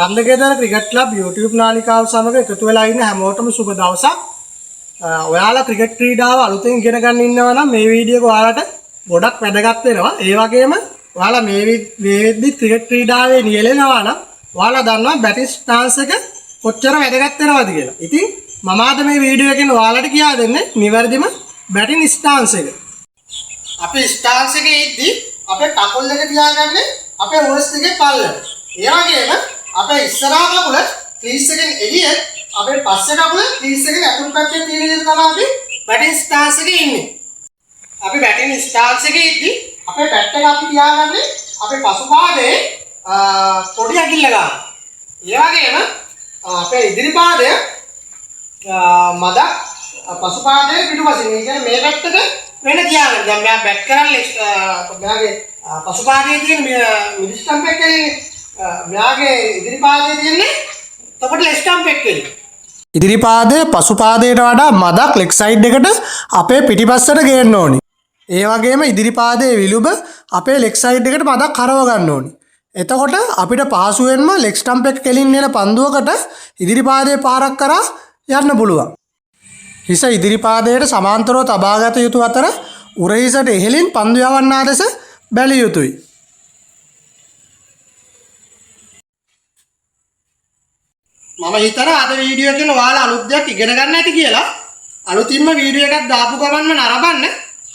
කන්දකේදර cricket club YouTube නාලිකාව සමග එකතු වෙලා ඉන්න හැමෝටම සුබ දවසක්. ඔයාලා ක්‍රිකට් ක්‍රීඩාව අලුතෙන් ඉගෙන ගන්න ඉන්නවා නම් මේ වීඩියෝ එක ඔයාලට ගොඩක් වැදගත් වෙනවා. ඒ වගේම ඔයාලා මේ වෙද්දි ක්‍රිකට් ක්‍රීඩාවේ නියැලෙනවා නම් ඔයාලා දන්නවා බැටිං ස්ටාන්ස් එක කොච්චර වැදගත් වෙනවද කියලා. ඉතින් මම අද මේ වීඩියෝ එකෙන් ඔයාලට කියා දෙන්නේ නිවැරදිම බැටිං ස්ටාන්ස් එක. අපි ස්ටාන්ස් එකේ ඉද්දි අපේ කකුල් දෙක තියාගන්නේ අපේ උරස් දෙකේ පල්ලෙට. ඒ වගේම අපේ ඉස්සරහා කකුල ක්‍රීස් එකෙන් එළිය අපේ පස්සේ කකුල ක්‍රීස් එකෙන් ඇතුළු පැත්තේ තියෙන විදිහට තමයි අපි බැටිං ස්ටාන්ස් එකේ ඉන්නේ. අපි බැටිං ස්ටාන්ස් එකේ ඉද්දි අපේ බැට් එක අපි තියාගන්නේ අපේ පසුපාදයේ පොඩි අකිල්ල ගන්න. ඒ වගේම අපේ ඉදිරි පාදය මදක් පසුපාදයේ පිටුපසින්. ඒ කියන්නේ මේ පැත්තට වෙන තියාගන්න. දැන් මම බැට් කරන්නේ මෙයාගේ පසුපාදයේ තියෙන මිඩ් ස්ටම්ප් එක මෙයාගේ ඉදිරි පාදයේ තියෙන්නේ තොපට ලෙෆ්ට් ස්ටම්ප් එක කෙලි. ඉදිරි පාදයේ පසු පාදයට වඩා මදක් ලෙග් සයිඩ් එකට අපේ පිටිපස්සට ගේන්න ඕනි. ඒ වගේම ඉදිරි පාදයේ විලුඹ අපේ ලෙග් සයිඩ් එකට මදක් කරව ගන්න ඕනි. එතකොට අපිට පහසුවෙන්ම ලෙග් ස්ටම්ප් එක කෙලින් යන පන්දුවකට ඉදිරි පාදයේ පාරක් කරා යන්න පුළුවන්. හිස ඉදිරි පාදයට සමාන්තරව තබාගත යුතු අතර උරහිසට ඉහළින් පන්දු යවන්නා ලෙස බැලිය යුතුයි. මම හිතනවා අද වීඩියෝ එකෙන් ඔයාලා අලුත් දෙයක් ඉගෙන ගන්න ඇති කියලා. අලුතින්ම වීඩියෝ එකක් දාපු ගමන්ම නරඹන්න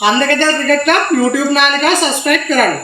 කන්දකේදර ක්‍රිකට් ක්ලබ් YouTube නාලිකාව subscribe කරන්න.